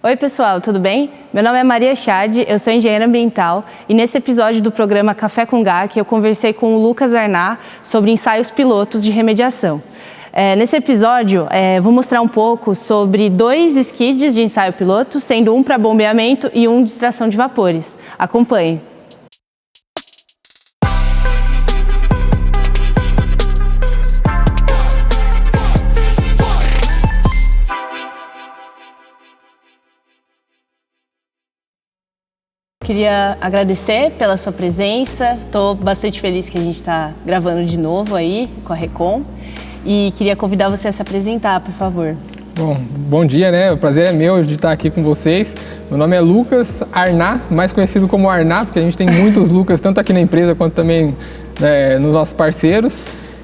Oi pessoal, tudo bem? Meu nome é Maria Chad, eu sou engenheira ambiental e nesse episódio do programa Café com GAC eu conversei com o Lucas Arnaz sobre ensaios pilotos de remediação. Nesse episódio vou mostrar um pouco sobre 2 skids de ensaio piloto, sendo um para bombeamento e um de extração de vapores. Acompanhe! Queria agradecer pela sua presença, estou bastante feliz que a gente está gravando de novo aí com a Recon e queria convidar você a se apresentar, por favor. Bom dia, né? O prazer é meu de estar aqui com vocês. Meu nome é Lucas Arnaz, mais conhecido como Arnaz, porque a gente tem muitos Lucas, tanto aqui na empresa quanto também nos nossos parceiros.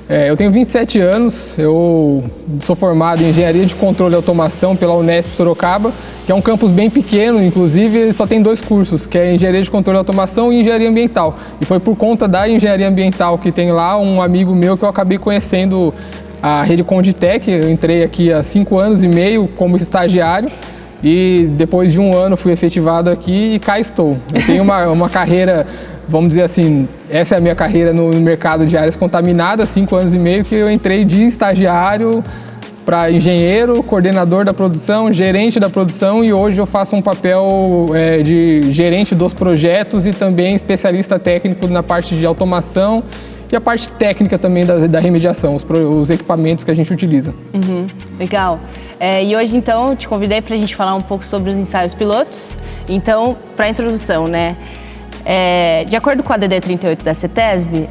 Eu tenho 27 anos, eu sou formado em Engenharia de Controle e Automação pela Unesp Sorocaba, que é um campus bem pequeno, inclusive só tem 2 cursos, que é Engenharia de Controle e Automação e Engenharia Ambiental. E foi por conta da Engenharia Ambiental que tem lá um amigo meu que eu acabei conhecendo a Rede Conditec. Eu entrei aqui há 5 anos e meio como estagiário e depois de 1 ano fui efetivado aqui e cá estou. Eu tenho uma carreira, vamos dizer assim, essa é a minha carreira no mercado de áreas contaminadas, 5 anos e meio que eu entrei de estagiário para engenheiro, coordenador da produção, gerente da produção e hoje eu faço um papel de gerente dos projetos e também especialista técnico na parte de automação e a parte técnica também da remediação, os equipamentos que a gente utiliza. Legal. E hoje então eu te convidei para a gente falar um pouco sobre os ensaios pilotos. Então, para a introdução, né? De acordo com a DD 38 da CETESB,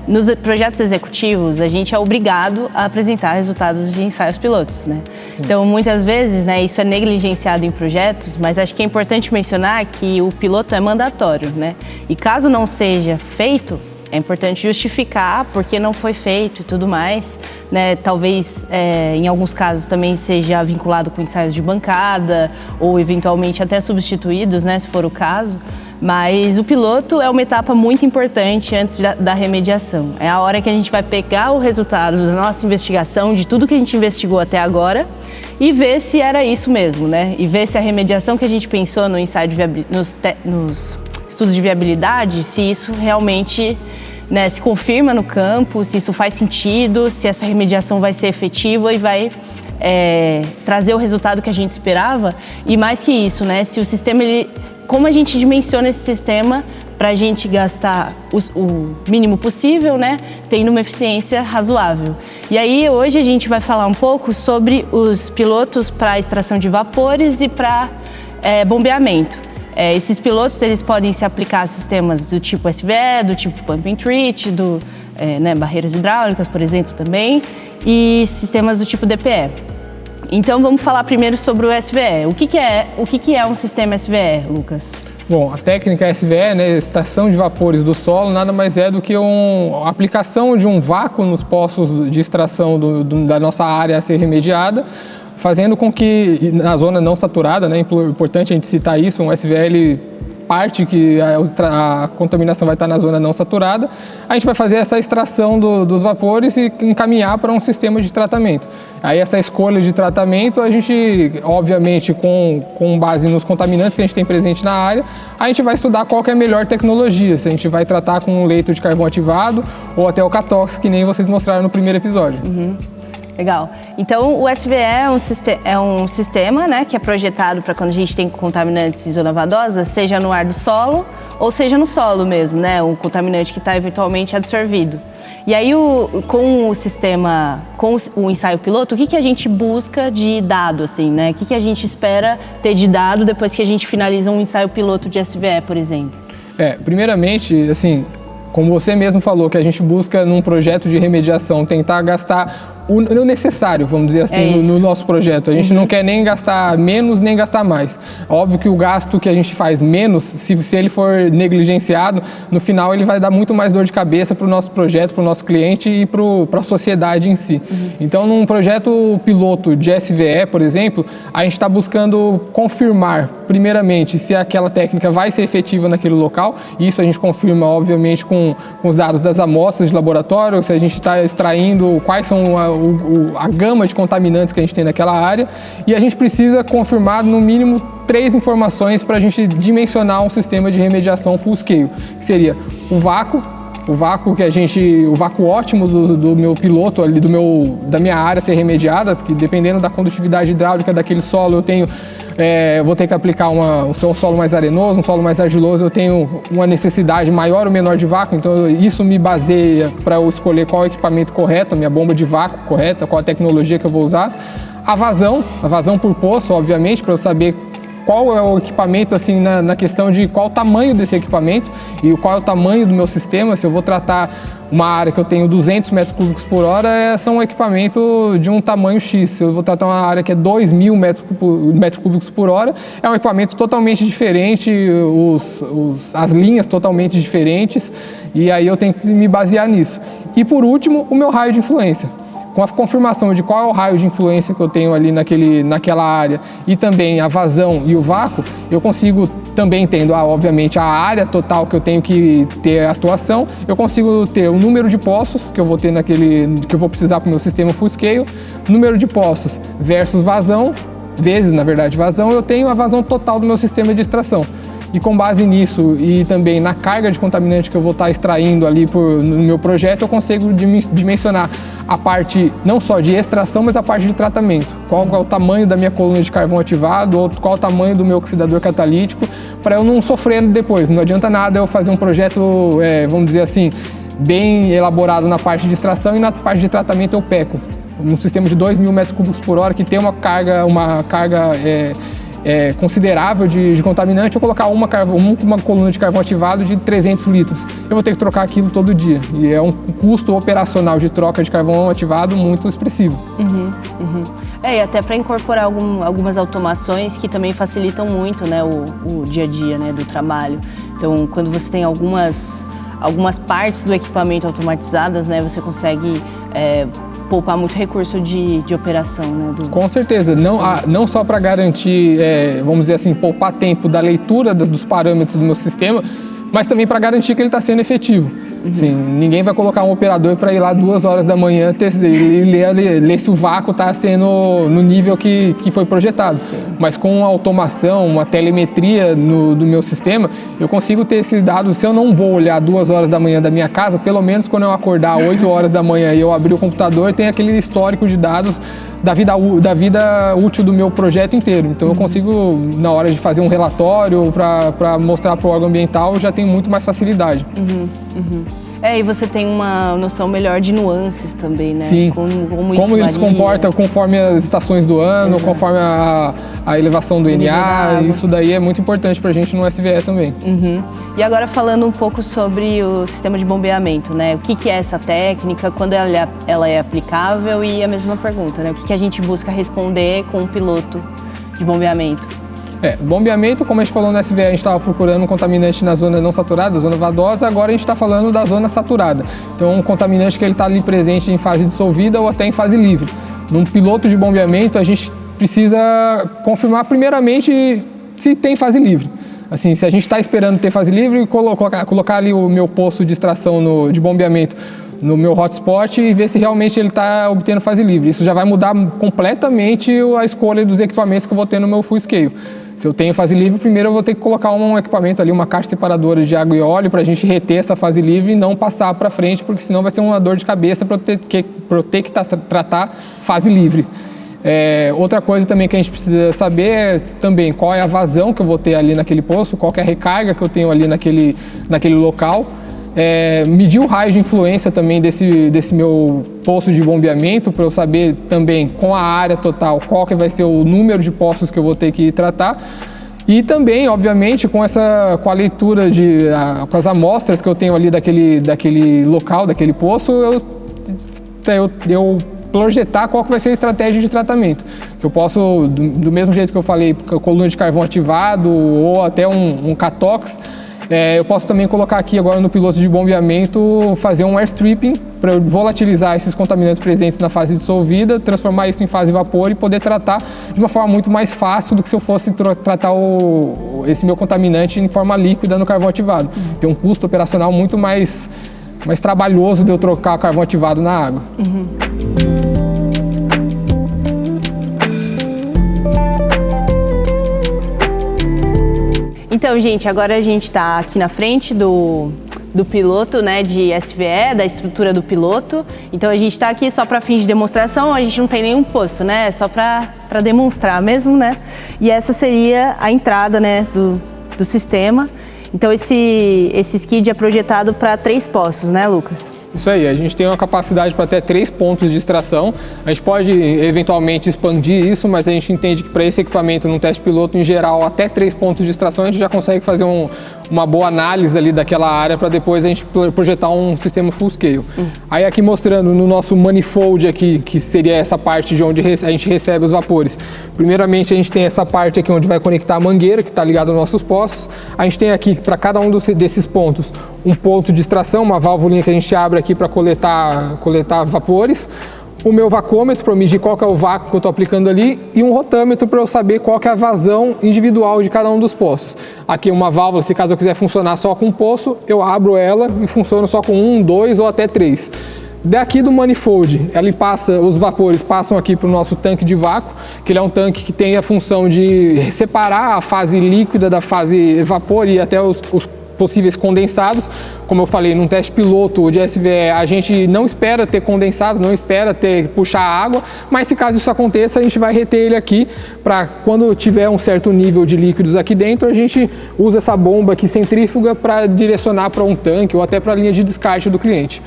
nos projetos executivos a gente é obrigado a apresentar resultados de ensaios pilotos, né? Então muitas vezes, né, isso é negligenciado em projetos, mas acho que é importante mencionar que o piloto é mandatório, né? E caso não seja feito, é importante justificar por que não foi feito e tudo mais, né? Talvez em alguns casos também seja vinculado com ensaios de bancada ou eventualmente até substituídos, né, se for o caso. Mas o piloto é uma etapa muito importante antes da remediação. É a hora que a gente vai pegar o resultado da nossa investigação, de tudo que a gente investigou até agora, e ver se era isso mesmo, né? E ver se a remediação que a gente pensou no ensaio nos estudos de viabilidade, se isso realmente, né, se confirma no campo, se isso faz sentido, se essa remediação vai ser efetiva e vai trazer o resultado que a gente esperava. E mais que isso, né, se o sistema, como a gente dimensiona esse sistema para a gente gastar o mínimo possível, né, tendo uma eficiência razoável. E aí hoje a gente vai falar um pouco sobre os pilotos para extração de vapores e para bombeamento. Esses pilotos eles podem se aplicar a sistemas do tipo SVE, do tipo Pump and Treat, barreiras hidráulicas, por exemplo, também, e sistemas do tipo DPE. Então vamos falar primeiro sobre o SVE. O que é um sistema SVE, Lucas? Bom, a técnica SVE, né, extração de vapores do solo, nada mais é do que a aplicação de um vácuo nos poços de extração da nossa área a ser remediada, fazendo com que na zona não saturada, né, é importante a gente citar isso, um SVE ele parte que a contaminação vai estar na zona não saturada, a gente vai fazer essa extração dos vapores e encaminhar para um sistema de tratamento. Aí essa escolha de tratamento, a gente, obviamente, com base nos contaminantes que a gente tem presente na área, a gente vai estudar qual que é a melhor tecnologia, se a gente vai tratar com um leito de carvão ativado ou até o CATOX, que nem vocês mostraram no primeiro episódio. Legal. Então, o SVE é um sistema, né, que é projetado para quando a gente tem contaminantes em zona vadosa, seja no ar do solo ou seja no solo mesmo, né, um contaminante que está eventualmente adsorvido. E aí, com o sistema, com o ensaio piloto, o que a gente busca de dado, assim, né? O que a gente espera ter de dado depois que a gente finaliza um ensaio piloto de SVE, por exemplo? Primeiramente, assim, como você mesmo falou, que a gente busca num projeto de remediação tentar gastar o necessário, vamos dizer assim, no nosso projeto. A gente não quer nem gastar menos, nem gastar mais. Óbvio que o gasto que a gente faz menos, se ele for negligenciado, no final ele vai dar muito mais dor de cabeça para o nosso projeto, para o nosso cliente e para a sociedade em si. Então, num projeto piloto de SVE, por exemplo, a gente está buscando confirmar primeiramente, se aquela técnica vai ser efetiva naquele local. Isso a gente confirma, obviamente, com os dados das amostras de laboratório, se a gente está extraindo quais são a gama de contaminantes que a gente tem naquela área. E a gente precisa confirmar, no mínimo, 3 informações para a gente dimensionar um sistema de remediação full scale, que seria o vácuo ótimo do meu piloto ali, da minha área ser remediada, porque dependendo da condutividade hidráulica daquele solo, vou ter que aplicar um solo mais arenoso, um solo mais argiloso, eu tenho uma necessidade maior ou menor de vácuo, então isso me baseia para eu escolher qual é o equipamento correto, a minha bomba de vácuo correta, qual a tecnologia que eu vou usar. A vazão por poço, obviamente, para eu saber qual é o equipamento, assim, na questão de qual o tamanho desse equipamento e qual é o tamanho do meu sistema. Se eu vou tratar uma área que eu tenho 200 metros cúbicos por hora, são um equipamento de um tamanho X. Se eu vou tratar uma área que é 2.000 metros cúbicos por hora, é um equipamento totalmente diferente, as linhas totalmente diferentes, e aí eu tenho que me basear nisso. E por último, o meu raio de influência. Com a confirmação de qual é o raio de influência que eu tenho ali naquela área e também a vazão e o vácuo, eu consigo, também tendo, obviamente, a área total que eu tenho que ter atuação, eu consigo ter o número de poços que eu vou ter que eu vou precisar para o meu sistema full scale, número de poços versus vazão, na verdade, vazão, eu tenho a vazão total do meu sistema de extração. E com base nisso e também na carga de contaminante que eu vou estar extraindo ali no meu projeto, eu consigo dimensionar a parte não só de extração, mas a parte de tratamento. Qual é o tamanho da minha coluna de carvão ativado, ou qual é o tamanho do meu oxidador catalítico, para eu não sofrer depois. Não adianta nada eu fazer um projeto, vamos dizer assim, bem elaborado na parte de extração e na parte de tratamento eu peco. Um sistema de 2.000 metros cúbicos por hora que tem uma carga considerável de contaminante, eu colocar uma coluna de carvão ativado de 300 litros. Eu vou ter que trocar aquilo todo dia. E é um custo operacional de troca de carvão ativado muito expressivo. E até para incorporar algumas automações que também facilitam muito, né, o dia a dia, né, do trabalho. Então, quando você tem algumas partes do equipamento automatizadas, né, você consegue poupar muito recurso de operação, né? Com certeza, não só para garantir, vamos dizer assim, poupar tempo da leitura dos parâmetros do meu sistema, mas também para garantir que ele está sendo efetivo. Sim, ninguém vai colocar um operador para ir lá 2 horas da manhã e ler se o vácuo está sendo no nível que foi projetado. Sim. Mas com uma automação, uma telemetria do meu sistema, eu consigo ter esses dados. Se eu não vou olhar 2 horas da manhã da minha casa, pelo menos quando eu acordar 8 horas da manhã e eu abrir o computador, tem aquele histórico de dados da vida útil do meu projeto inteiro. Então eu consigo, na hora de fazer um relatório para mostrar para o órgão ambiental, já tenho muito mais facilidade. E você tem uma noção melhor de nuances também, né? Sim. Como ele se comporta conforme as estações do ano, conforme a elevação do NA, isso daí é muito importante para a gente no SVE também. E agora falando um pouco sobre o sistema de bombeamento, né? O que é essa técnica, quando ela é aplicável e a mesma pergunta, né? O que a gente busca responder com um piloto de bombeamento? Bombeamento, como a gente falou no SVE, a gente estava procurando um contaminante na zona não saturada, zona vadosa, agora a gente está falando da zona saturada. Então, um contaminante que ele está ali presente em fase dissolvida ou até em fase livre. Num piloto de bombeamento, a gente precisa confirmar primeiramente se tem fase livre. Assim, se a gente está esperando ter fase livre, colocar ali o meu posto de extração de bombeamento no meu hotspot e ver se realmente ele está obtendo fase livre. Isso já vai mudar completamente a escolha dos equipamentos que eu vou ter no meu full scale. Se eu tenho fase livre, primeiro eu vou ter que colocar um equipamento ali, uma caixa separadora de água e óleo para a gente reter essa fase livre e não passar para frente, porque senão vai ser uma dor de cabeça para eu ter que tratar fase livre. Outra coisa também que a gente precisa saber é também qual é a vazão que eu vou ter ali naquele poço, qual que é a recarga que eu tenho ali naquele local. Medir o raio de influência também desse meu poço de bombeamento, para eu saber também com a área total qual que vai ser o número de poços que eu vou ter que tratar. E também, obviamente, com a leitura com as amostras que eu tenho ali daquele local, daquele poço, eu projetar qual que vai ser a estratégia de tratamento. Eu posso, do mesmo jeito que eu falei, coluna de carvão ativado ou até um CATOX, eu posso também colocar aqui agora no piloto de bombeamento, fazer um airstripping para volatilizar esses contaminantes presentes na fase dissolvida, transformar isso em fase vapor e poder tratar de uma forma muito mais fácil do que se eu fosse tratar esse meu contaminante em forma líquida no carvão ativado. Tem um custo operacional muito mais trabalhoso de eu trocar o carvão ativado na água. Então, gente, agora a gente está aqui na frente do piloto, né, de SVE, da estrutura do piloto. Então a gente está aqui só para fins de demonstração, a gente não tem nenhum posto, né, é só para demonstrar mesmo, né. E essa seria a entrada, né, do sistema. Então esse skid é projetado para 3 postos, né, Lucas? Isso aí, a gente tem uma capacidade para até 3 pontos de extração. A gente pode eventualmente expandir isso, mas a gente entende que para esse equipamento, num teste piloto, em geral, até 3 pontos de extração, a gente já consegue fazer uma boa análise ali daquela área para depois a gente projetar um sistema full scale. Aí aqui mostrando no nosso manifold aqui, que seria essa parte de onde a gente recebe os vapores. Primeiramente a gente tem essa parte aqui onde vai conectar a mangueira, que está ligada aos nossos poços. A gente tem aqui para cada um desses pontos um ponto de extração, uma válvulinha que a gente abre aqui para coletar vapores. O meu vacômetro para medir qual que é o vácuo que eu estou aplicando ali e um rotâmetro para eu saber qual que é a vazão individual de cada um dos poços. Aqui uma válvula, se caso eu quiser funcionar só com um poço, eu abro ela e funciono só com 1, 2 ou até 3. Daqui do manifold, os vapores passam aqui para o nosso tanque de vácuo, que ele é um tanque que tem a função de separar a fase líquida da fase vapor e até os possíveis condensados. Como eu falei, num teste piloto de SVE, a gente não espera ter condensados, não espera puxar água, mas se caso isso aconteça, a gente vai reter ele aqui para quando tiver um certo nível de líquidos aqui dentro, a gente usa essa bomba aqui centrífuga para direcionar para um tanque ou até para a linha de descarte do cliente.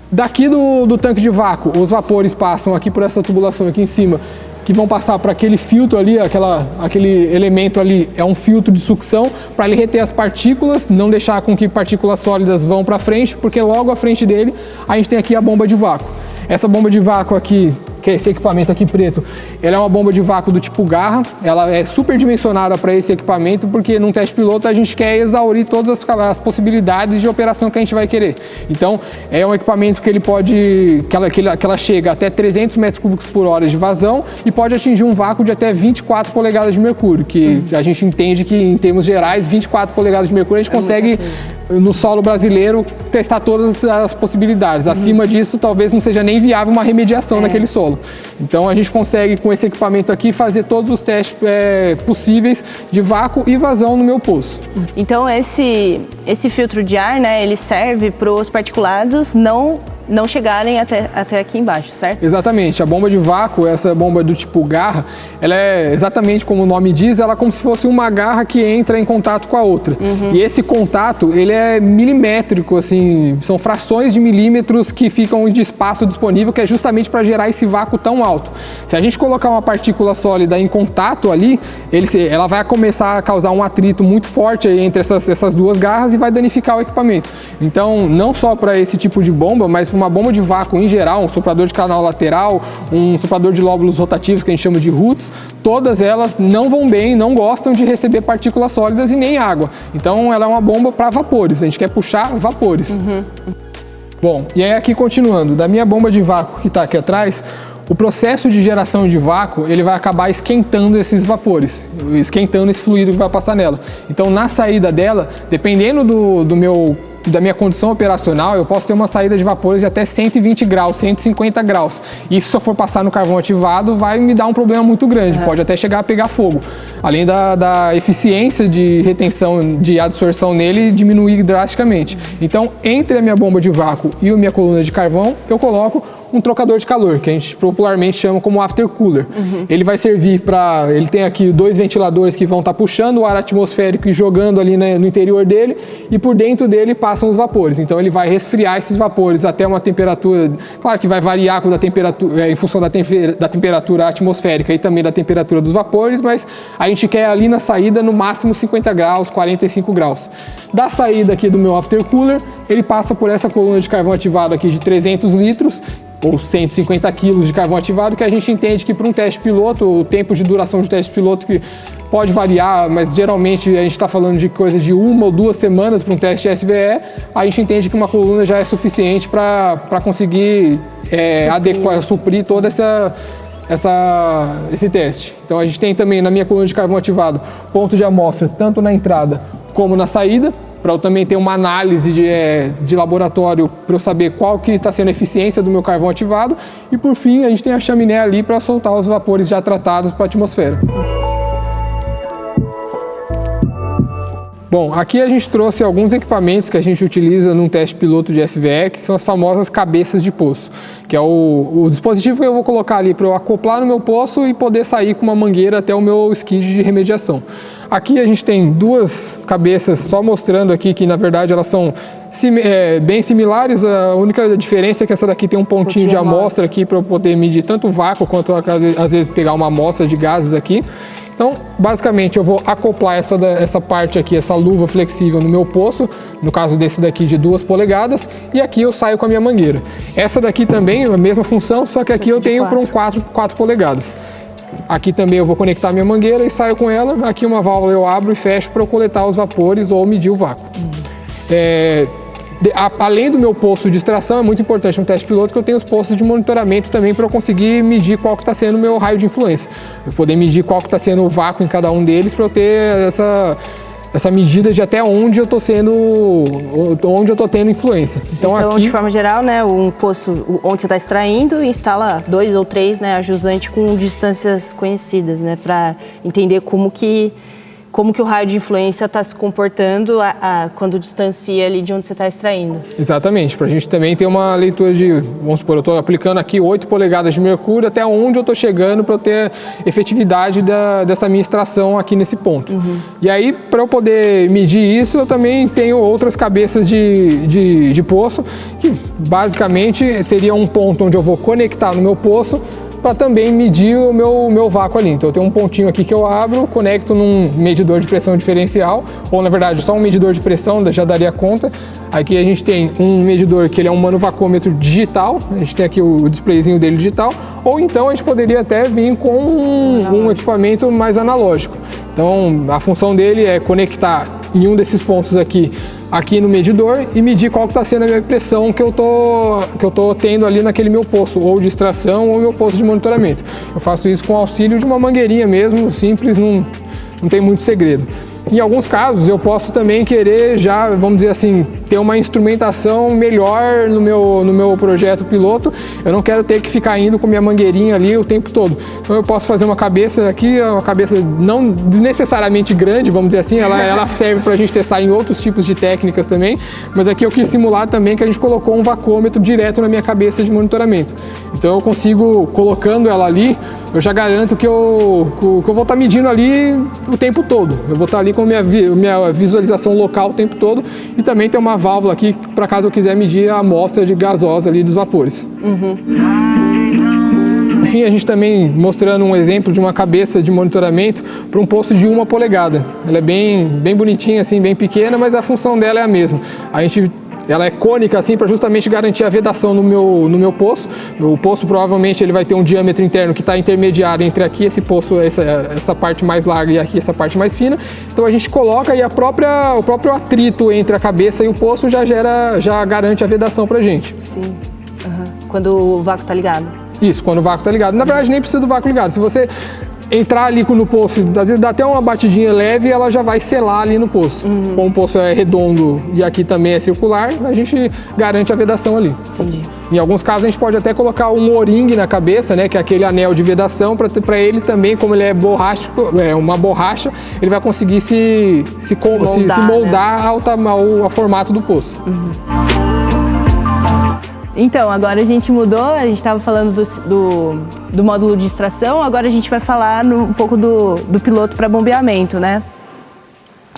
Daqui do tanque de vácuo, os vapores passam aqui por essa tubulação aqui em cima, que vão passar para aquele filtro ali, aquele elemento ali é um filtro de sucção para ele reter as partículas, não deixar com que partículas sólidas vão para frente, porque logo à frente dele a gente tem aqui a bomba de vácuo. Essa bomba de vácuo aqui, que é esse equipamento aqui preto, ela é uma bomba de vácuo do tipo Garra, ela é super dimensionada para esse equipamento, porque num teste piloto a gente quer exaurir todas as possibilidades de operação que a gente vai querer. Então é um equipamento que ele pode, que ela chega até 300 metros cúbicos por hora de vazão e pode atingir um vácuo de até 24 polegadas de mercúrio, que a gente entende que em termos gerais 24 polegadas de mercúrio a gente consegue no solo brasileiro testar todas as possibilidades. Acima disso talvez não seja nem viável uma remediação naquele solo. Então a gente consegue com esse equipamento aqui fazer todos os testes possíveis de vácuo e vazão no meu poço. Então esse filtro de ar, né, ele serve para os particulados não chegarem até aqui embaixo, certo? Exatamente. A bomba de vácuo, essa bomba do tipo garra, ela é exatamente como o nome diz, ela é como se fosse uma garra que entra em contato com a outra. E esse contato, ele é milimétrico, assim, são frações de milímetros que ficam de espaço disponível, que é justamente para gerar esse vácuo tão alto. Se a gente colocar uma partícula sólida em contato ali, ela vai começar a causar um atrito muito forte aí entre essas duas garras e vai danificar o equipamento. Então, não só para esse tipo de bomba, mas uma bomba de vácuo em geral, um soprador de canal lateral, um soprador de lóbulos rotativos que a gente chama de RUTs, todas elas não vão bem, não gostam de receber partículas sólidas e nem água. Então ela é uma bomba para vapores, a gente quer puxar vapores. Bom, e aí aqui continuando, da minha bomba de vácuo que está aqui atrás, o processo de geração de vácuo, ele vai acabar esquentando esses vapores, esquentando esse fluido que vai passar nela. Então na saída dela, dependendo da minha condição operacional, eu posso ter uma saída de vapores de até 120 graus, 150 graus. Isso, se eu for passar no carvão ativado, vai me dar um problema muito grande, pode até chegar a pegar fogo. Além da eficiência de retenção, de absorção nele, diminuir drasticamente. Então, entre a minha bomba de vácuo e a minha coluna de carvão, eu coloco um trocador de calor, que a gente popularmente chama como after cooler. Ele vai servir para... Ele tem aqui 2 ventiladores que vão estar puxando o ar atmosférico e jogando ali no interior dele, e por dentro dele passam os vapores. Então ele vai resfriar esses vapores até uma temperatura... Claro que vai variar com a temperatura, em função da temperatura atmosférica e também da temperatura dos vapores, mas a gente quer ali na saída no máximo 50 graus, 45 graus. Da saída aqui do meu after cooler, ele passa por essa coluna de carvão ativado aqui de 300 litros, ou 150 quilos de carvão ativado, que a gente entende que para um teste piloto, o tempo de duração de teste piloto que pode variar, mas geralmente a gente está falando de coisa de 1 ou 2 semanas para um teste de SVE, a gente entende que uma coluna já é suficiente para conseguir adequar, suprir todo esse teste. Então a gente tem também na minha coluna de carvão ativado ponto de amostra tanto na entrada como na saída, para eu também ter uma análise de laboratório para eu saber qual que está sendo a eficiência do meu carvão ativado. E por fim, a gente tem a chaminé ali para soltar os vapores já tratados para a atmosfera. Bom, aqui a gente trouxe alguns equipamentos que a gente utiliza num teste piloto de SVE, que são as famosas cabeças de poço, que é o dispositivo que eu vou colocar ali para eu acoplar no meu poço e poder sair com uma mangueira até o meu skid de remediação. Aqui a gente tem 2 cabeças, só mostrando aqui que na verdade elas são bem similares. A única diferença é que essa daqui tem um pontinho de amostra aqui para eu poder medir tanto o vácuo quanto às vezes pegar uma amostra de gases aqui. Então, basicamente, eu vou acoplar essa parte aqui, essa luva flexível no meu poço, no caso desse daqui de 2 polegadas, e aqui eu saio com a minha mangueira. Essa daqui também, a mesma função, só que aqui eu tenho para um 4 polegadas. Aqui também eu vou conectar a minha mangueira e saio com ela. Aqui uma válvula eu abro e fecho para eu coletar os vapores ou medir o vácuo. Além do meu posto de extração, é muito importante no teste piloto que eu tenho os postos de monitoramento também para eu conseguir medir qual que está sendo o meu raio de influência. Eu poder medir qual que está sendo o vácuo em cada um deles para eu ter essa medida de até onde eu estou tendo influência. Então aqui, de forma geral, né, um poço onde você está extraindo, instala 2 ou 3, né, ajusantes com distâncias conhecidas, né, para entender como que o raio de influência está se comportando quando distancia ali de onde você está extraindo. Exatamente, para a gente também ter uma leitura vamos supor, eu estou aplicando aqui 8 polegadas de mercúrio, até onde eu estou chegando para eu ter efetividade dessa minha extração aqui nesse ponto. E aí, para eu poder medir isso, eu também tenho outras cabeças de poço, que basicamente seria um ponto onde eu vou conectar no meu poço, para também medir o meu vácuo ali. Então eu tenho um pontinho aqui que eu abro, conecto num medidor de pressão diferencial, ou na verdade só um medidor de pressão já daria conta. Aqui a gente tem um medidor que ele é um manovacômetro digital, a gente tem aqui o displayzinho dele digital, ou então a gente poderia até vir com um equipamento mais analógico. Então a função dele é conectar em um desses pontos aqui no medidor e medir qual que está sendo a minha pressão que eu tô tendo ali naquele meu poço, ou de extração ou meu poço de monitoramento. Eu faço isso com o auxílio de uma mangueirinha mesmo, simples, não tem muito segredo. Em alguns casos eu posso também querer já, vamos dizer assim, ter uma instrumentação melhor no meu projeto piloto. Eu não quero ter que ficar indo com minha mangueirinha ali o tempo todo. Então eu posso fazer uma cabeça aqui, uma cabeça não desnecessariamente grande, vamos dizer assim, ela serve para a gente testar em outros tipos de técnicas também, mas aqui eu quis simular também que a gente colocou um vacômetro direto na minha cabeça de monitoramento. Então eu consigo, colocando ela ali, eu já garanto que eu vou estar medindo ali o tempo todo. Eu vou estar ali com minha visualização local o tempo todo, e também tem uma válvula aqui para caso eu quiser medir a amostra de gasosa ali dos vapores. Enfim, a gente também mostrando um exemplo de uma cabeça de monitoramento para um poço de 1 polegada. Ela é bem bonitinha, assim, bem pequena, mas a função dela é a mesma. Ela é cônica assim para justamente garantir a vedação no meu poço. O poço provavelmente ele vai ter um diâmetro interno que está intermediário entre aqui esse poço, essa parte mais larga, e aqui essa parte mais fina. Então a gente coloca e o próprio atrito entre a cabeça e o poço já garante a vedação para a gente. Sim. Quando o vácuo está ligado. Isso, quando o vácuo está ligado. Na verdade nem precisa do vácuo ligado. Se você entrar ali no poço, às vezes dá até uma batidinha leve e ela já vai selar ali no poço. Como o poço é redondo e aqui também é circular, a gente garante a vedação ali. Entendi. Em alguns casos a gente pode até colocar um O-ring na cabeça, né, que é aquele anel de vedação, para ele também, como ele é uma borracha, ele vai conseguir se moldar, né, ao formato do poço. Então, agora a gente mudou, a gente estava falando do módulo de extração, agora a gente vai falar um pouco do piloto para bombeamento, né?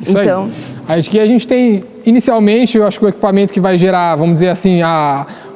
Isso então, aí. Aqui a gente tem, inicialmente, eu acho que o equipamento que vai gerar, vamos dizer assim,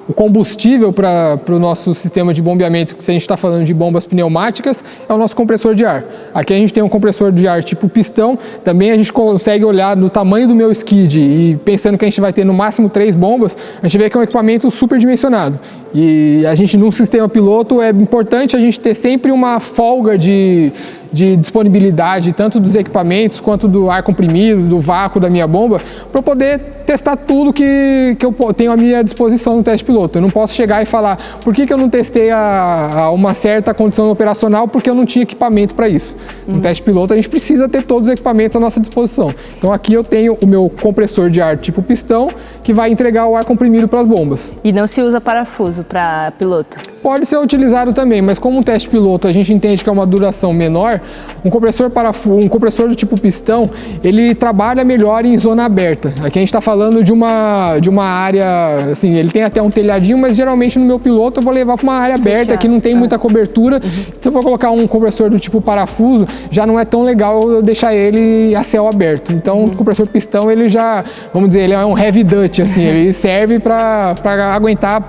o combustível para o nosso sistema de bombeamento, se a gente está falando de bombas pneumáticas, é o nosso compressor de ar. Aqui a gente tem um compressor de ar tipo pistão, também a gente consegue olhar no tamanho do meu skid e pensando que a gente vai ter no máximo 3 bombas, a gente vê que é um equipamento super dimensionado. E a gente, num sistema piloto, é importante a gente ter sempre uma folga de disponibilidade, tanto dos equipamentos quanto do ar comprimido, do vácuo da minha bomba, para eu poder testar tudo que eu tenho à minha disposição no teste piloto. Eu não posso chegar e falar, por que eu não testei a uma certa condição operacional? Porque eu não tinha equipamento para isso. No teste piloto, a gente precisa ter todos os equipamentos à nossa disposição. Então aqui eu tenho o meu compressor de ar tipo pistão, que vai entregar o ar comprimido para as bombas. E não se usa parafuso para piloto? Pode ser utilizado também, mas como um teste piloto a gente entende que é uma duração menor, um compressor do tipo pistão, ele trabalha melhor em zona aberta. Aqui a gente está falando de uma área, assim, ele tem até um telhadinho, mas geralmente no meu piloto eu vou levar para uma área aberta, que não tem muita cobertura. Se eu for colocar um compressor do tipo parafuso, já não é tão legal eu deixar ele a céu aberto. Então o compressor pistão, ele já, vamos dizer, ele é um heavy duty, assim, ele serve para aguentar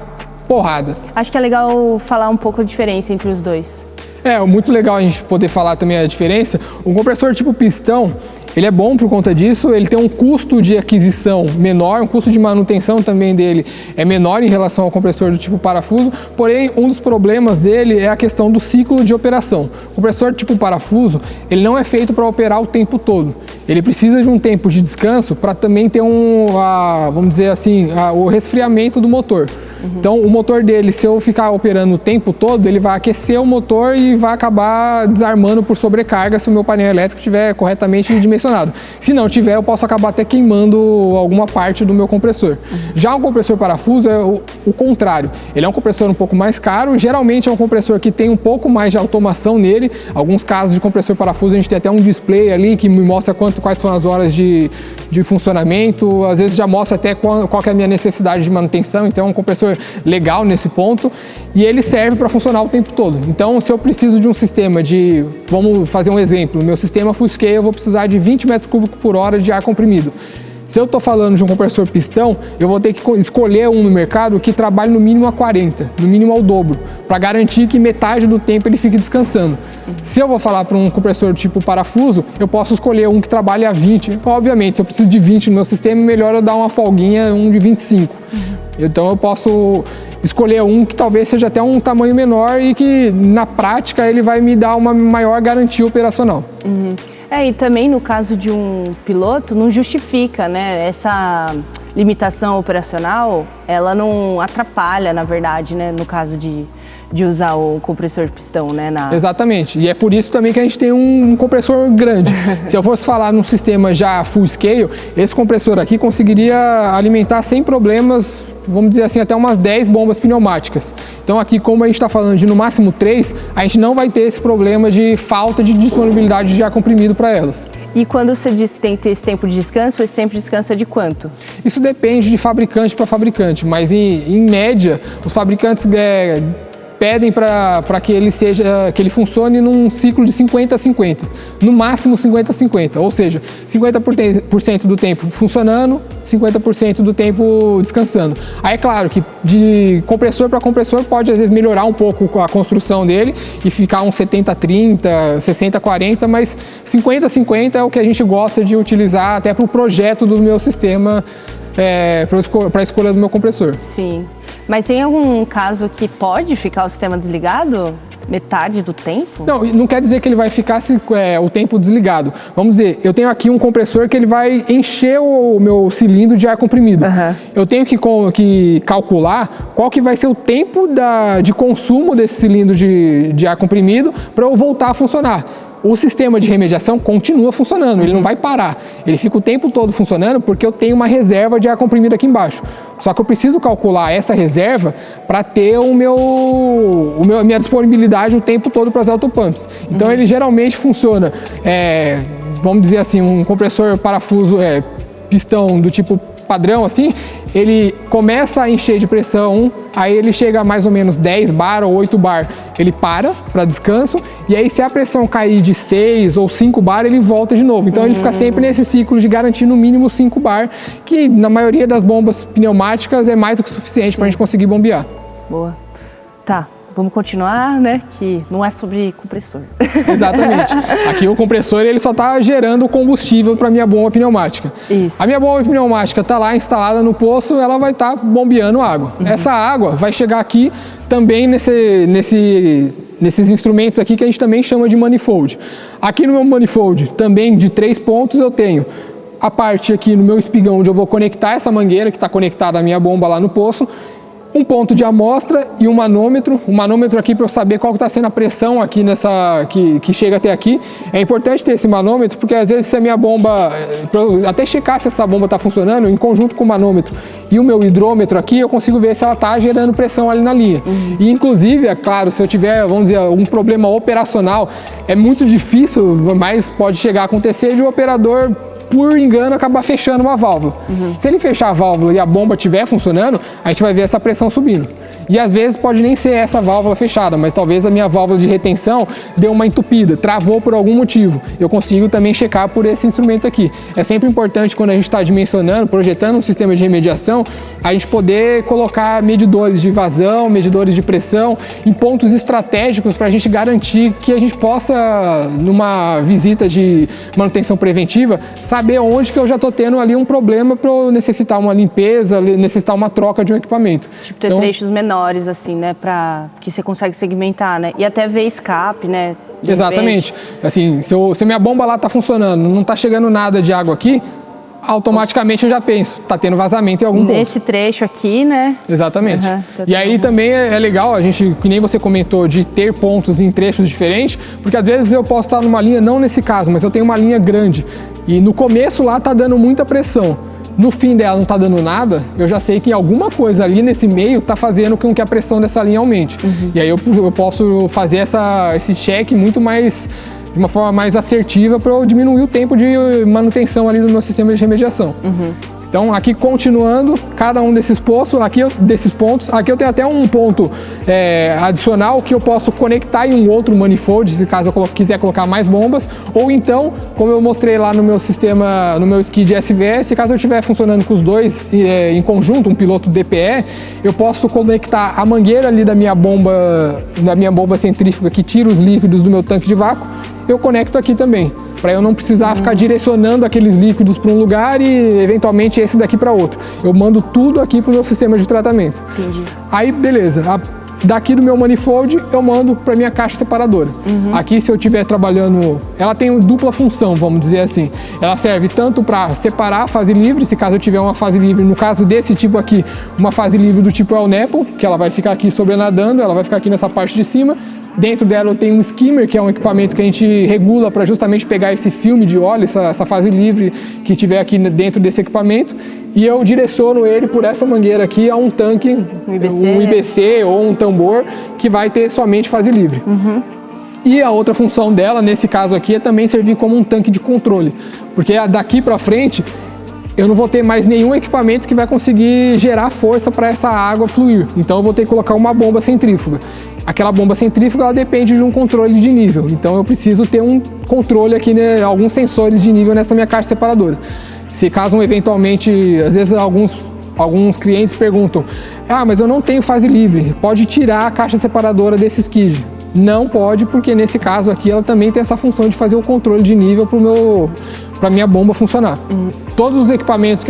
porrada. Acho que é legal falar um pouco a diferença entre os dois. É muito legal a gente poder falar também a diferença. Um compressor tipo pistão, ele é bom por conta disso, ele tem um custo de aquisição menor, um custo de manutenção também dele é menor em relação ao compressor do tipo parafuso, porém um dos problemas dele é a questão do ciclo de operação. O compressor tipo parafuso, ele não é feito para operar o tempo todo. Ele precisa de um tempo de descanso para também ter vamos dizer assim, o resfriamento do motor. Então o motor dele, se eu ficar operando o tempo todo, ele vai aquecer o motor e vai acabar desarmando por sobrecarga se o meu painel elétrico estiver corretamente dimensionado. Se não tiver, eu posso acabar até queimando alguma parte do meu compressor. Já o compressor parafuso é o contrário. Ele é um compressor um pouco mais caro, geralmente é um compressor que tem um pouco mais de automação nele. Alguns casos de compressor parafuso a gente tem até um display ali que me mostra quais são as horas de funcionamento, às vezes já mostra até qual que é a minha necessidade de manutenção, então é um compressor legal nesse ponto, e ele serve para funcionar o tempo todo. Então, se eu preciso de um sistema vamos fazer um exemplo, meu sistema full scale, eu vou precisar de 20 metros cúbicos por hora de ar comprimido. Se eu estou falando de um compressor pistão, eu vou ter que escolher um no mercado que trabalhe no mínimo a 40, no mínimo ao dobro, para garantir que metade do tempo ele fique descansando. Se eu vou falar para um compressor tipo parafuso, eu posso escolher um que trabalhe a 20. Obviamente, se eu preciso de 20 no meu sistema, é melhor eu dar uma folguinha, um de 25. Então eu posso escolher um que talvez seja até um tamanho menor e que na prática ele vai me dar uma maior garantia operacional. E também no caso de um piloto, não justifica, né? Essa limitação operacional, ela não atrapalha, na verdade, né? No caso de usar o compressor pistão, né? Exatamente, e é por isso também que a gente tem um compressor grande. Se eu fosse falar num sistema já full scale, esse compressor aqui conseguiria alimentar sem problemas, vamos dizer assim, até umas 10 bombas pneumáticas. Então aqui, como a gente está falando de no máximo 3, a gente não vai ter esse problema de falta de disponibilidade de ar comprimido para elas. E quando você diz que tem que ter esse tempo de descanso, esse tempo de descanso é de quanto? Isso depende de fabricante para fabricante, mas em média, os fabricantes pedem para que ele funcione num ciclo de 50 a 50, no máximo 50 a 50, ou seja, 50% do tempo funcionando, 50% do tempo descansando. Aí é claro que de compressor para compressor pode às vezes melhorar um pouco a construção dele e ficar uns 70 a 30, 60 a 40, mas 50 a 50 é o que a gente gosta de utilizar até para o projeto do meu sistema, para a escolha do meu compressor. Sim. Mas tem algum caso que pode ficar o sistema desligado metade do tempo? Não quer dizer que ele vai ficar o tempo desligado. Vamos dizer, eu tenho aqui um compressor que ele vai encher o meu cilindro de ar comprimido. Eu tenho que calcular qual que vai ser o tempo de consumo desse cilindro de ar comprimido para eu voltar a funcionar. O sistema de remediação continua funcionando, ele não vai parar. Ele fica o tempo todo funcionando porque eu tenho uma reserva de ar comprimido aqui embaixo. Só que eu preciso calcular essa reserva para ter a minha disponibilidade o tempo todo para as autopumps. Então ele geralmente funciona, vamos dizer assim, um compressor parafuso pistão do tipo padrão assim, ele começa a encher de pressão, aí ele chega a mais ou menos 10 bar ou 8 bar, ele para descanso, e aí se a pressão cair de 6 ou 5 bar, ele volta de novo. Então ele fica sempre nesse ciclo de garantir no mínimo 5 bar, que na maioria das bombas pneumáticas é mais do que suficiente para a gente conseguir bombear. Boa. Tá. vamos continuar, né? Que não é sobre compressor. Exatamente. Aqui o compressor ele só está gerando combustível para a minha bomba pneumática. Isso. A minha bomba pneumática está lá instalada no poço, ela vai estar bombeando água. Essa água vai chegar aqui também nesses instrumentos aqui que a gente também chama de manifold. Aqui no meu manifold, também de 3 pontos, eu tenho a parte aqui no meu espigão onde eu vou conectar essa mangueira que está conectada à minha bomba lá no poço, um ponto de amostra e um manômetro aqui para eu saber qual está sendo a pressão aqui que chega até aqui. É importante ter esse manômetro porque às vezes se a minha bomba, para eu até checar se essa bomba está funcionando, em conjunto com o manômetro e o meu hidrômetro aqui, eu consigo ver se ela está gerando pressão ali na linha. E inclusive, é claro, se eu tiver, vamos dizer, um problema operacional, é muito difícil, mas pode chegar a acontecer de o operador por engano, acabar fechando uma válvula. Se ele fechar a válvula e a bomba estiver funcionando, a gente vai ver essa pressão subindo. E às vezes pode nem ser essa válvula fechada, mas talvez a minha válvula de retenção deu uma entupida, travou por algum motivo. Eu consigo também checar por esse instrumento aqui. É sempre importante quando a gente está dimensionando, projetando um sistema de remediação, a gente poder colocar medidores de vazão, medidores de pressão em pontos estratégicos para a gente garantir que a gente possa, numa visita de manutenção preventiva, saber onde que eu já estou tendo ali um problema para eu necessitar uma limpeza, necessitar uma troca de um equipamento. Tipo, ter trechos menores, assim, né, para que você consegue segmentar, né, e até ver escape, né. Exatamente. Assim, se minha bomba lá está funcionando, não está chegando nada de água aqui, automaticamente eu já penso, está tendo vazamento em algum ponto. Nesse trecho aqui, né? Exatamente. E aí também é legal, a gente, que nem você comentou, de ter pontos em trechos diferentes, porque às vezes eu posso estar numa linha, não nesse caso, mas eu tenho uma linha grande, e no começo lá está dando muita pressão. No fim dela não está dando nada, eu já sei que alguma coisa ali nesse meio está fazendo com que a pressão dessa linha aumente. E aí eu posso fazer esse check muito mais, de uma forma mais assertiva para eu diminuir o tempo de manutenção ali do meu sistema de remediação. Então aqui continuando, cada um desses pontos, aqui eu tenho até um ponto adicional que eu posso conectar em um outro manifold, se caso eu quiser colocar mais bombas, ou então, como eu mostrei lá no meu sistema, no meu skid SVS, caso eu estiver funcionando com os dois em conjunto, um piloto DPE, eu posso conectar a mangueira ali da minha bomba centrífuga que tira os líquidos do meu tanque de vácuo, eu conecto aqui também, para eu não precisar ficar direcionando aqueles líquidos para um lugar e eventualmente esse daqui para outro. Eu mando tudo aqui para o meu sistema de tratamento. Entendi. Aí beleza, daqui do meu manifold eu mando para minha caixa separadora. Aqui se eu estiver trabalhando, ela tem dupla função, vamos dizer assim. Ela serve tanto para separar a fase livre, se caso eu tiver uma fase livre, no caso desse tipo aqui, uma fase livre do tipo El-Nepo, que ela vai ficar aqui sobrenadando, ela vai ficar aqui nessa parte de cima. Dentro dela eu tenho um skimmer, que é um equipamento que a gente regula para justamente pegar esse filme de óleo, essa fase livre que tiver aqui dentro desse equipamento, e eu direciono ele por essa mangueira aqui a um tanque, um IBC ou um tambor, que vai ter somente fase livre. E a outra função dela, nesse caso aqui, é também servir como um tanque de controle, porque daqui para frente eu não vou ter mais nenhum equipamento que vai conseguir gerar força para essa água fluir. Então eu vou ter que colocar uma bomba centrífuga. Aquela bomba centrífuga ela depende de um controle de nível. Então eu preciso ter um controle aqui, né, alguns sensores de nível nessa minha caixa separadora. Se caso eventualmente, às vezes alguns clientes perguntam: ah, mas eu não tenho fase livre, pode tirar a caixa separadora desse skid? Não pode, porque nesse caso aqui ela também tem essa função de fazer o controle de nível para minha bomba funcionar. Todos os equipamentos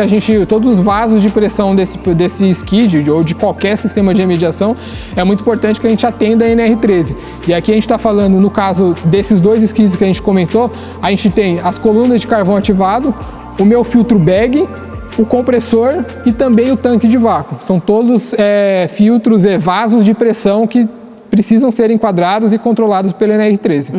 todos os vasos de pressão desse skid ou de qualquer sistema de remediação, é muito importante que a gente atenda a NR13. E aqui a gente está falando, no caso desses dois skids que a gente comentou, a gente tem as colunas de carvão ativado, o meu filtro bag, o compressor e também o tanque de vácuo. São todos filtros e vasos de pressão que precisam ser enquadrados e controlados pelo NR13.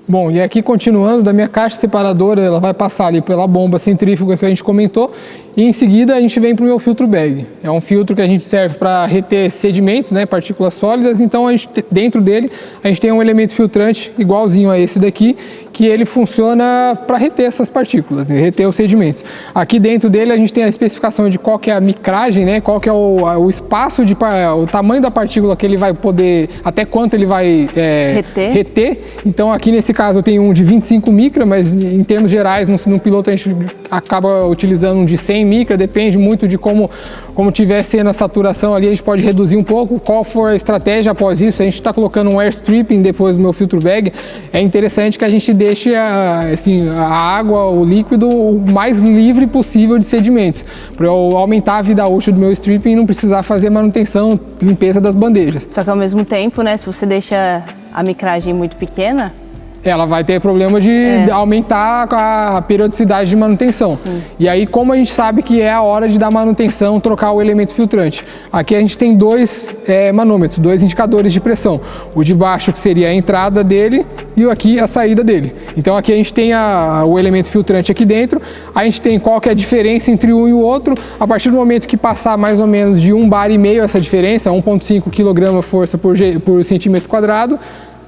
Bom, e aqui continuando, da minha caixa separadora, ela vai passar ali pela bomba centrífuga que a gente comentou, e em seguida a gente vem para o meu filtro bag. É um filtro que a gente serve para reter sedimentos, né, partículas sólidas, então dentro dele a gente tem um elemento filtrante igualzinho a esse daqui, que ele funciona para reter essas partículas, reter os sedimentos. Aqui dentro dele a gente tem a especificação de qual que é a micragem, né? Qual que é o espaço, o tamanho da partícula que ele vai poder, até quanto ele vai reter. Então aqui nesse caso eu tenho um de 25 micra, mas em termos gerais no piloto a gente acaba utilizando um de 100 micra, depende muito de como tiver sendo a saturação ali, a gente pode reduzir um pouco. Qual for a estratégia após isso, a gente está colocando um air stripping depois do meu filtro bag, é interessante que a gente deixe a água, o líquido, o mais livre possível de sedimentos, para eu aumentar a vida útil do meu stripping e não precisar fazer manutenção, limpeza das bandejas. Só que ao mesmo tempo, né, se você deixa a micragem muito pequena, ela vai ter problema de aumentar a periodicidade de manutenção. Sim. E aí, como a gente sabe que é a hora de dar manutenção, trocar o elemento filtrante? Aqui a gente tem dois manômetros, dois indicadores de pressão. O de baixo, que seria a entrada dele, e aqui a saída dele. Então aqui a gente tem o elemento filtrante aqui dentro, a gente tem qual que é a diferença entre um e o outro. A partir do momento que passar mais ou menos de 1,5 bar essa diferença, 1,5 kg força por centímetro quadrado,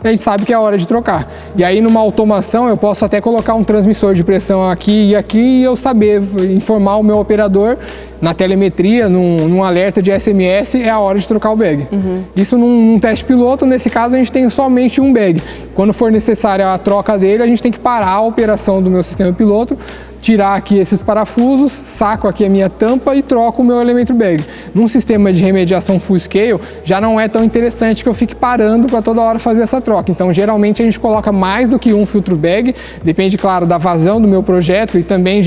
a gente sabe que é a hora de trocar. E aí numa automação eu posso até colocar um transmissor de pressão aqui e eu saber informar o meu operador na telemetria, num alerta de SMS, é a hora de trocar o bag. Isso num teste piloto, nesse caso a gente tem somente um bag. Quando for necessária a troca dele, a gente tem que parar a operação do meu sistema piloto, tirar aqui esses parafusos, saco aqui a minha tampa e troco o meu elemento bag. Num sistema de remediação full scale, já não é tão interessante que eu fique parando para toda hora fazer essa troca. Então, geralmente a gente coloca mais do que um filtro bag, depende, claro, da vazão do meu projeto e também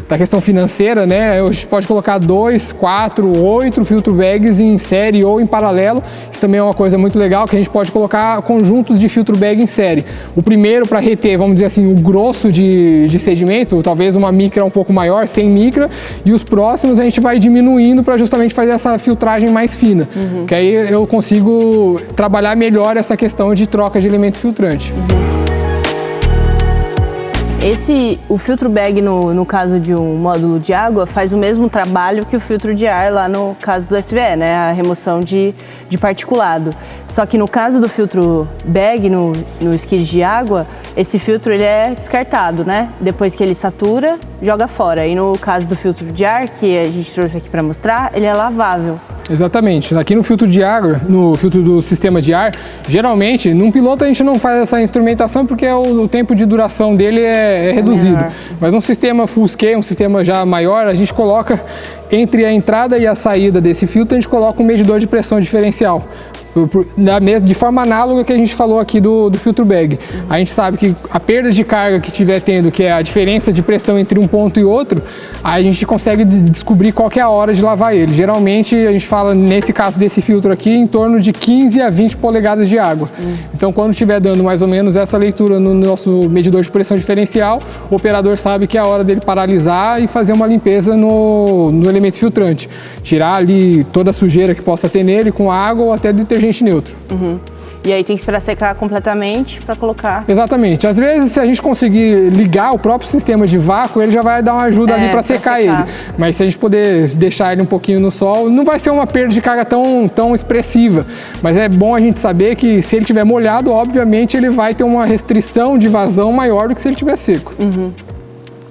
da questão financeira, né? A gente pode colocar 2, 4, 8 filtro bags em série ou em paralelo. Isso também é uma coisa muito legal, que a gente pode colocar conjuntos de filtro bag em série. O primeiro para reter, vamos dizer assim, o grosso de sedimento, talvez uma micra um pouco maior, 100 micra, e os próximos a gente vai diminuindo para justamente fazer essa filtragem mais fina, que aí eu consigo trabalhar melhor essa questão de troca de elemento filtrante. O filtro bag, no caso de um módulo de água, faz o mesmo trabalho que o filtro de ar lá no caso do SVE, né? A remoção de particulado. Só que no caso do filtro bag, no skid de água, esse filtro ele é descartado, né? Depois que ele satura, joga fora. E no caso do filtro de ar, que a gente trouxe aqui para mostrar, ele é lavável. Exatamente. Aqui no filtro de água, no filtro do sistema de ar, geralmente, num piloto a gente não faz essa instrumentação porque o tempo de duração dele é reduzido. Melhor. Mas um sistema full scale, um sistema já maior, a gente coloca entre a entrada e a saída desse filtro, a gente coloca um medidor de pressão diferencial. De forma análoga que a gente falou aqui do filtro bag. A gente sabe que a perda de carga que estiver tendo, que é a diferença de pressão entre um ponto e outro, a gente consegue descobrir qual que é a hora de lavar ele. Geralmente a gente fala, nesse caso desse filtro aqui, em torno de 15 a 20 polegadas de água. Então quando estiver dando mais ou menos essa leitura no nosso medidor de pressão diferencial, o operador sabe que é a hora dele paralisar e fazer uma limpeza no elemento filtrante. Tirar ali toda a sujeira que possa ter nele com água ou até detergente neutro. E aí tem que esperar secar completamente para colocar. Exatamente. Às vezes, se a gente conseguir ligar o próprio sistema de vácuo, ele já vai dar uma ajuda ali para secar ele. Mas se a gente puder deixar ele um pouquinho no sol, não vai ser uma perda de carga tão expressiva. Mas é bom a gente saber que se ele estiver molhado, obviamente ele vai ter uma restrição de vazão maior do que se ele estiver seco.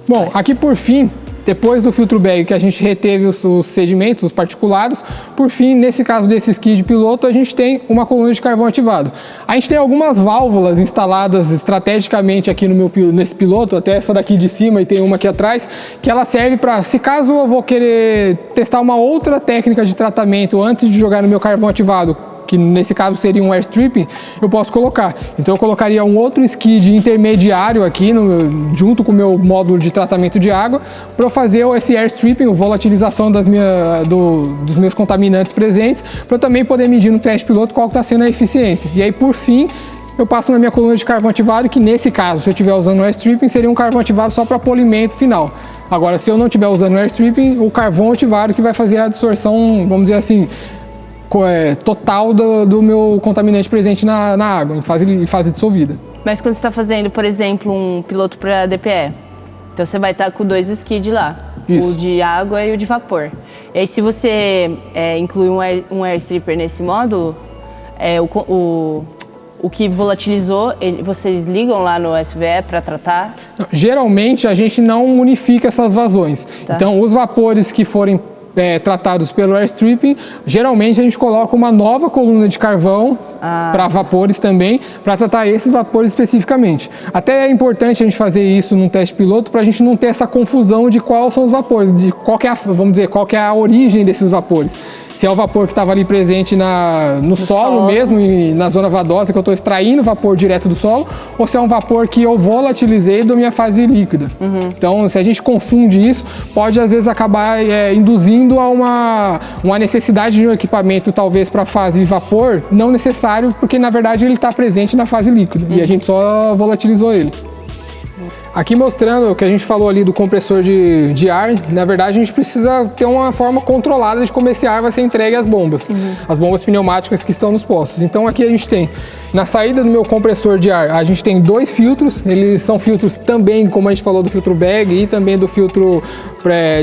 Bom, aqui por fim, depois do filtro bag que a gente reteve os sedimentos, os particulados, por fim, nesse caso desse skid piloto, a gente tem uma coluna de carvão ativado. A gente tem algumas válvulas instaladas estrategicamente aqui nesse piloto, até essa daqui de cima e tem uma aqui atrás, que ela serve para, se caso eu vou querer testar uma outra técnica de tratamento antes de jogar no meu carvão ativado, que nesse caso seria um air stripping, eu posso colocar. Então eu colocaria um outro skid intermediário aqui, junto com o meu módulo de tratamento de água, para eu fazer esse air stripping, a volatilização dos meus contaminantes presentes, para eu também poder medir no teste piloto qual está sendo a eficiência. E aí, por fim, eu passo na minha coluna de carvão ativado, que nesse caso, se eu estiver usando o air stripping, seria um carvão ativado só para polimento final. Agora, se eu não estiver usando o air stripping, o carvão ativado que vai fazer a absorção, vamos dizer assim, total do meu contaminante presente na água, em fase dissolvida. Mas quando você está fazendo, por exemplo, um piloto para DPE, então você vai estar com 2 skids lá, o de água e o de vapor. E aí se você inclui um air stripper nesse módulo, o que volatilizou, vocês ligam lá no SVE para tratar? Geralmente a gente não unifica essas vazões. Tá. Então os vapores que forem tratados pelo airstripping, geralmente a gente coloca uma nova coluna de carvão para vapores também, para tratar esses vapores especificamente. Até é importante a gente fazer isso num teste piloto para a gente não ter essa confusão de quais são os vapores, de qual que é vamos dizer, qual que é a origem desses vapores. Se é o vapor que estava ali presente no solo mesmo, e na zona vadosa, que eu estou extraindo vapor direto do solo, ou se é um vapor que eu volatilizei da minha fase líquida. Então, se a gente confunde isso, pode às vezes acabar induzindo a uma necessidade de um equipamento, talvez para a fase vapor, não necessário, porque na verdade ele está presente na fase líquida e a gente só volatilizou ele. Aqui mostrando o que a gente falou ali do compressor de ar, na verdade a gente precisa ter uma forma controlada de como esse ar vai ser entregue às bombas, as bombas pneumáticas que estão nos postos. Então aqui a gente tem, na saída do meu compressor de ar, a gente tem 2 filtros, eles são filtros também, como a gente falou, do filtro bag e também do filtro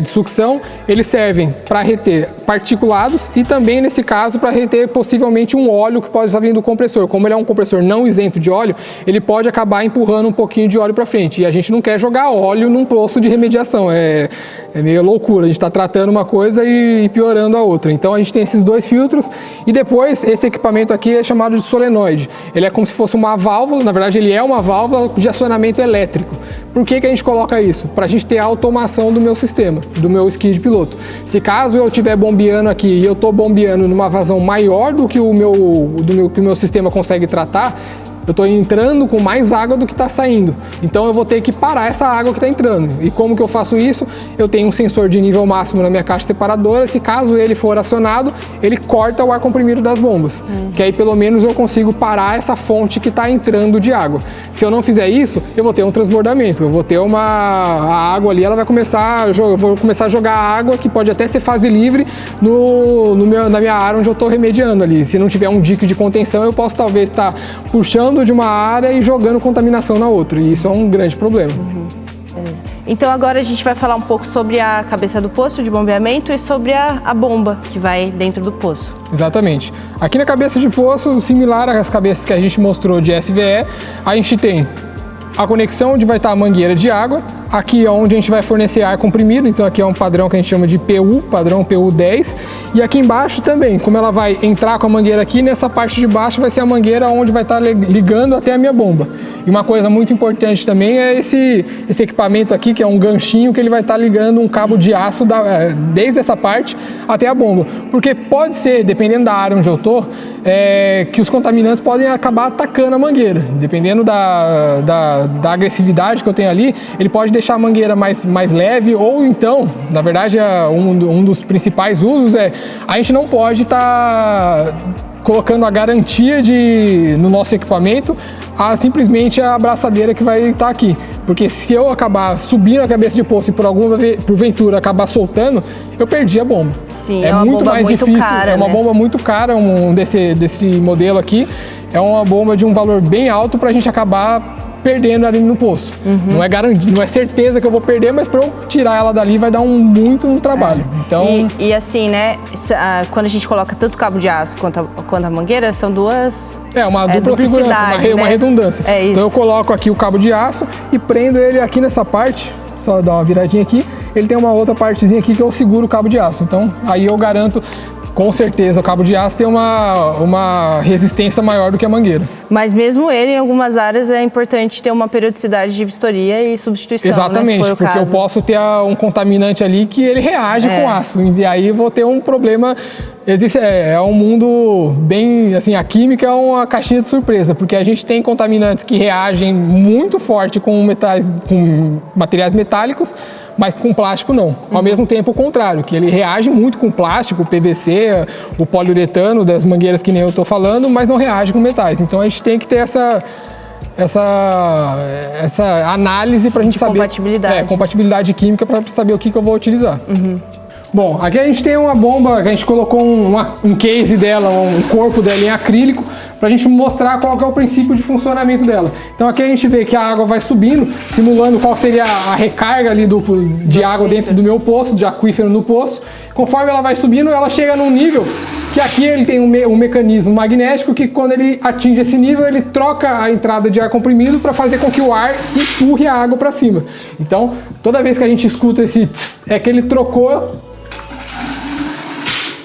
de sucção. Eles servem para reter particulados e também, nesse caso, para reter possivelmente um óleo que pode estar vindo do compressor. Como ele é um compressor não isento de óleo, ele pode acabar empurrando um pouquinho de óleo para frente. E a gente não quer jogar óleo num poço de remediação, é meio loucura. A gente está tratando uma coisa e piorando a outra. Então a gente tem esses 2 filtros e depois esse equipamento aqui é chamado de solenoide. Ele é como se fosse uma válvula, na verdade ele é uma válvula de acionamento elétrico. Por que a gente coloca isso? Para a gente ter a automação do meu sistema, do meu skid piloto. Se caso eu estiver bombeando aqui e eu estou bombeando numa vazão maior do que o meu sistema consegue tratar, eu estou entrando com mais água do que está saindo. Então eu vou ter que parar essa água que está entrando. E como que eu faço isso? Eu tenho um sensor de nível máximo na minha caixa separadora. Se caso ele for acionado, ele corta o ar comprimido das bombas. Que aí pelo menos eu consigo parar essa fonte que está entrando de água. Se eu não fizer isso, eu vou ter um transbordamento. Eu vou ter a água ali, ela vai começar, eu vou começar a jogar água que pode até ser fase livre na minha área onde eu estou remediando ali. Se não tiver um dique de contenção, eu posso talvez estar puxando de uma área e jogando contaminação na outra, e isso é um grande problema. Então agora a gente vai falar um pouco sobre a cabeça do poço de bombeamento e sobre a bomba que vai dentro do poço. Exatamente. Aqui na cabeça de poço, similar às cabeças que a gente mostrou de SVE, a gente tem a conexão onde vai estar a mangueira de água, aqui é onde a gente vai fornecer ar comprimido, então aqui é um padrão que a gente chama de PU, padrão PU10, e aqui embaixo também, como ela vai entrar com a mangueira aqui, nessa parte de baixo vai ser a mangueira onde vai estar ligando até a minha bomba. E uma coisa muito importante também é esse equipamento aqui, que é um ganchinho que ele vai estar ligando um cabo de aço desde essa parte até a bomba. Porque pode ser, dependendo da área onde eu estou, que os contaminantes podem acabar atacando a mangueira. Dependendo da agressividade que eu tenho ali, ele pode deixar a mangueira mais leve, ou então, na verdade, um dos principais usos a gente não pode estar colocando a garantia no nosso equipamento simplesmente a abraçadeira que vai estar aqui. Porque se eu acabar subindo a cabeça de poço e porventura acabar soltando, eu perdi a bomba. Sim, é muito mais difícil. Cara, é uma bomba muito cara, desse modelo aqui. É uma bomba de um valor bem alto para a gente acabar perdendo ali no poço. Não é garantia, não é certeza que eu vou perder, mas para eu tirar ela dali vai dar muito trabalho. Então, e assim, né, quando a gente coloca tanto cabo de aço quanto a mangueira, são duas... uma dupla segurança, uma redundância. Então eu coloco aqui o cabo de aço e prendo ele aqui nessa parte, só dar uma viradinha aqui, ele tem uma outra partezinha aqui que eu seguro o cabo de aço. Então aí eu garanto, com certeza, o cabo de aço tem uma resistência maior do que a mangueira. Mas mesmo ele, em algumas áreas, é importante ter uma periodicidade de vistoria e substituição. Exatamente, né, se for o porque caso. Eu posso ter um contaminante ali que ele reage com aço. E aí eu vou ter um problema. É um mundo bem, assim, a química é uma caixinha de surpresa, porque a gente tem contaminantes que reagem muito forte com materiais metálicos, mas com plástico não. Ao mesmo tempo o contrário, que ele reage muito com plástico, o PVC, o poliuretano das mangueiras que nem eu estou falando, mas não reage com metais. Então a gente tem que ter essa análise para a gente saber... compatibilidade química para saber o que eu vou utilizar. Bom, aqui a gente tem uma bomba, que a gente colocou um case dela, um corpo dela em acrílico, para a gente mostrar qual que é o princípio de funcionamento dela. Então aqui a gente vê que a água vai subindo, simulando qual seria a recarga ali de água dentro do meu poço, de aquífero no poço. Conforme ela vai subindo, ela chega num nível que aqui ele tem um mecanismo magnético que quando ele atinge esse nível, ele troca a entrada de ar comprimido para fazer com que o ar empurre a água para cima. Então, toda vez que a gente escuta esse tss, é que ele trocou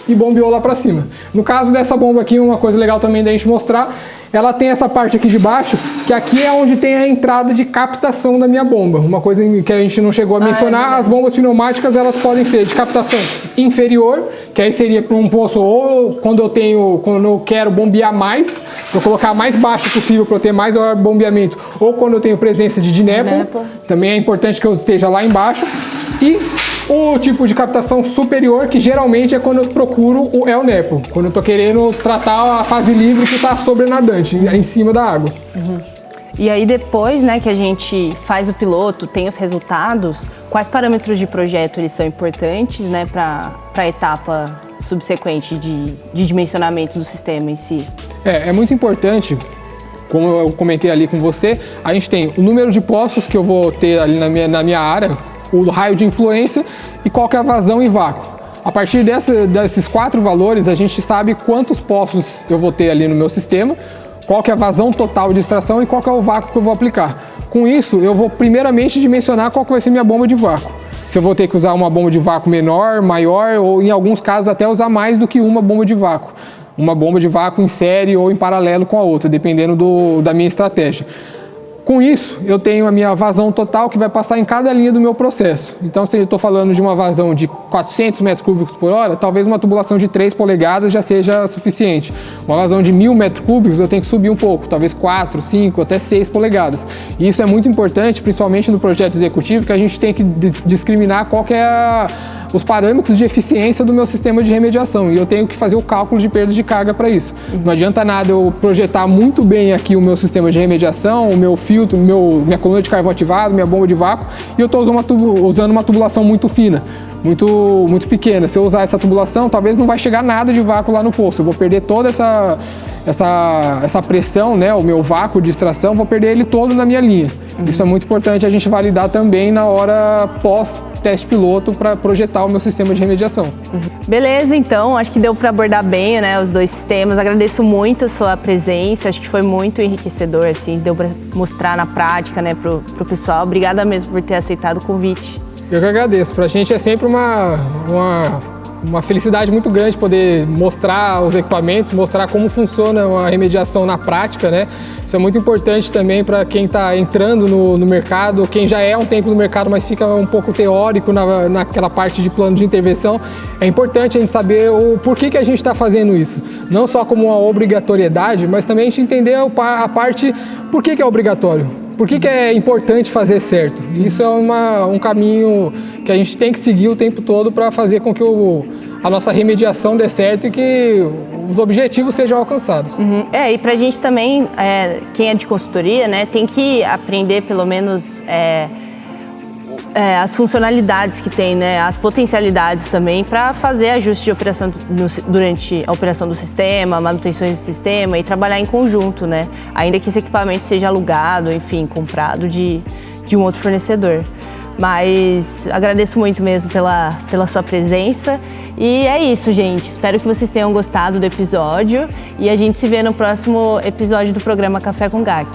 e bombeou lá para cima. No caso dessa bomba aqui, uma coisa legal também da gente mostrar, ela tem essa parte aqui de baixo, que aqui é onde tem a entrada de captação da minha bomba. Uma coisa que a gente não chegou a mencionar, as bombas pneumáticas elas podem ser de captação inferior, que aí seria para um poço ou quando eu quero bombear mais, para colocar mais baixo possível para eu ter mais bombeamento, ou quando eu tenho presença de DINEPO, também é importante que eu esteja lá embaixo. E o tipo de captação superior, que geralmente é quando eu procuro o ELNEPO, quando eu estou querendo tratar a fase livre que está sobrenadante, em cima da água. E aí depois, né, que a gente faz o piloto, tem os resultados, quais parâmetros de projeto eles são importantes, né, para a etapa subsequente de dimensionamento do sistema em si? É muito importante, como eu comentei ali com você, a gente tem o número de poços que eu vou ter ali na minha área, o raio de influência e qual que é a vazão e vácuo. A partir desses 4 valores, a gente sabe quantos poços eu vou ter ali no meu sistema, qual que é a vazão total de extração e qual que é o vácuo que eu vou aplicar. Com isso, eu vou primeiramente dimensionar qual que vai ser minha bomba de vácuo. Se eu vou ter que usar uma bomba de vácuo menor, maior, ou em alguns casos até usar mais do que uma bomba de vácuo. Uma bomba de vácuo em série ou em paralelo com a outra, dependendo da minha estratégia. Com isso, eu tenho a minha vazão total que vai passar em cada linha do meu processo. Então, se eu estou falando de uma vazão de 400 metros cúbicos por hora, talvez uma tubulação de 3 polegadas já seja suficiente. Uma vazão de 1000 metros cúbicos, eu tenho que subir um pouco, talvez 4, 5, até 6 polegadas. E isso é muito importante, principalmente no projeto executivo, que a gente tem que discriminar qual que é os parâmetros de eficiência do meu sistema de remediação, e eu tenho que fazer o cálculo de perda de carga para isso. Não adianta nada eu projetar muito bem aqui o meu sistema de remediação, o meu filtro, minha coluna de carvão ativado, minha bomba de vácuo, e eu estou usando uma tubulação muito fina, muito pequena. Se eu usar essa tubulação, talvez não vai chegar nada de vácuo lá no poço, eu vou perder toda essa pressão, né, o meu vácuo de extração, vou perder ele todo na minha linha. Isso é muito importante a gente validar também na hora pós-teste piloto para projetar o meu sistema de remediação. Beleza, então, acho que deu para abordar bem, né, os 2 sistemas. Agradeço muito a sua presença, acho que foi muito enriquecedor, assim, deu para mostrar na prática, né, pro pessoal. Obrigada mesmo por ter aceitado o convite. Eu que agradeço, pra gente é sempre uma felicidade muito grande poder mostrar os equipamentos, mostrar como funciona a remediação na prática, né? Isso é muito importante também para quem está entrando no mercado, quem já é há um tempo no mercado, mas fica um pouco teórico naquela parte de plano de intervenção. É importante a gente saber o porquê que a gente está fazendo isso. Não só como uma obrigatoriedade, mas também a gente entender a parte por que é obrigatório. Por que é importante fazer certo? Isso é um caminho que a gente tem que seguir o tempo todo para fazer com que a nossa remediação dê certo e que os objetivos sejam alcançados. E para a gente também, quem é de consultoria, né, tem que aprender pelo menos as funcionalidades que tem, né, as potencialidades também para fazer ajuste de operação durante a operação do sistema, manutenções do sistema e trabalhar em conjunto, né, ainda que esse equipamento seja alugado, enfim, comprado de um outro fornecedor. Mas agradeço muito mesmo pela sua presença. E é isso, gente. Espero que vocês tenham gostado do episódio e a gente se vê no próximo episódio do programa Café com GAC.